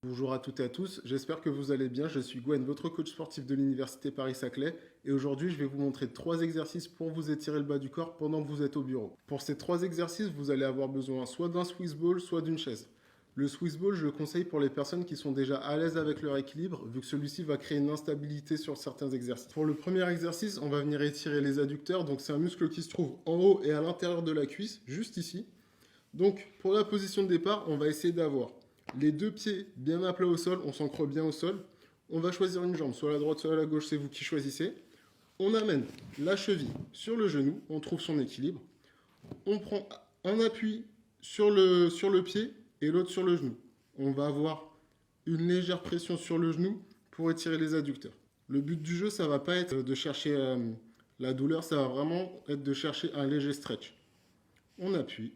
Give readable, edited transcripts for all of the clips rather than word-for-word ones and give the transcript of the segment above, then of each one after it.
Bonjour à toutes et à tous, j'espère que vous allez bien. Je suis Gwen, votre coach sportif de l'Université Paris-Saclay. Et aujourd'hui, je vais vous montrer 3 exercices pour vous étirer le bas du corps pendant que vous êtes au bureau. Pour ces 3 exercices, vous allez avoir besoin soit d'un Swiss ball, soit d'une chaise. Le Swiss ball, je le conseille pour les personnes qui sont déjà à l'aise avec leur équilibre, vu que celui-ci va créer une instabilité sur certains exercices. Pour le premier exercice, on va venir étirer les adducteurs. Donc c'est un muscle qui se trouve en haut et à l'intérieur de la cuisse, juste ici. Donc pour la position de départ, on va essayer d'avoir les deux pieds bien à plat au sol, on s'ancre bien au sol. On va choisir une jambe, soit à la droite, soit à la gauche, c'est vous qui choisissez. On amène la cheville sur le genou, on trouve son équilibre. On prend un appui sur le pied et l'autre sur le genou. On va avoir une légère pression sur le genou pour étirer les adducteurs. Le but du jeu, ça ne va pas être de chercher la douleur, ça va vraiment être de chercher un léger stretch. On appuie,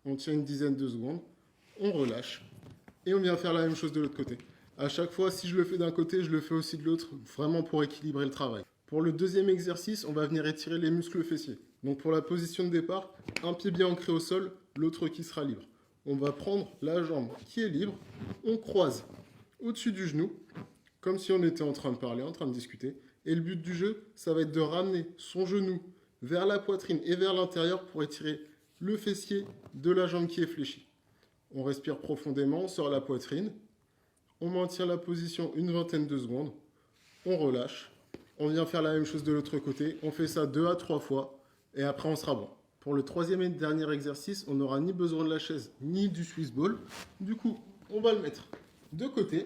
on tient une dizaine de secondes, on relâche et on vient faire la même chose de l'autre côté. À chaque fois, si je le fais d'un côté, je le fais aussi de l'autre, vraiment pour équilibrer le travail. Pour le deuxième exercice, on va venir étirer les muscles fessiers. Donc pour la position de départ, un pied bien ancré au sol, l'autre qui sera libre. On va prendre la jambe qui est libre, on croise au-dessus du genou, comme si on était en train de parler, en train de discuter. Et le but du jeu, ça va être de ramener son genou vers la poitrine et vers l'intérieur pour étirer le fessier de la jambe qui est fléchie. On respire profondément, on sort la poitrine, on maintient la position une vingtaine de secondes, on relâche, on vient faire la même chose de l'autre côté, on fait ça 2 à 3 fois et après on sera bon. Pour le troisième et dernier exercice, on n'aura ni besoin de la chaise ni du Swiss ball. Du coup, on va le mettre de côté,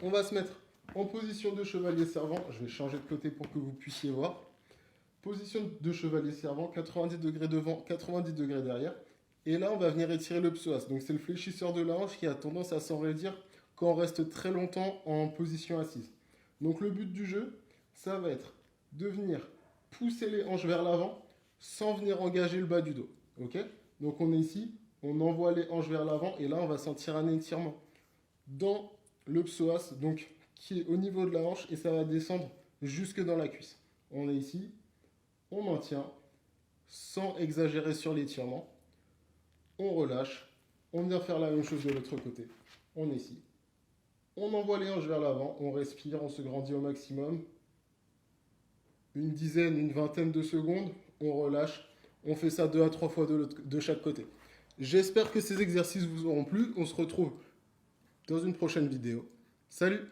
on va se mettre en position de chevalier servant, je vais changer de côté pour que vous puissiez voir. Position de chevalier servant, 90 degrés devant, 90 degrés derrière. Et là, on va venir étirer le psoas. Donc, c'est le fléchisseur de la hanche qui a tendance à s'enraidir quand on reste très longtemps en position assise. Donc, le but du jeu, ça va être de venir pousser les hanches vers l'avant sans venir engager le bas du dos. Ok? Donc, on est ici, on envoie les hanches vers l'avant et là, on va sentir un étirement dans le psoas, donc qui est au niveau de la hanche et ça va descendre jusque dans la cuisse. On est ici, on maintient sans exagérer sur l'étirement. On relâche, on vient faire la même chose de l'autre côté. On est ici. On envoie les hanches vers l'avant, on respire, on se grandit au maximum. Une dizaine, une vingtaine de secondes, on relâche. On fait ça 2 à 3 fois de chaque côté. J'espère que ces exercices vous auront plu. On se retrouve dans une prochaine vidéo. Salut!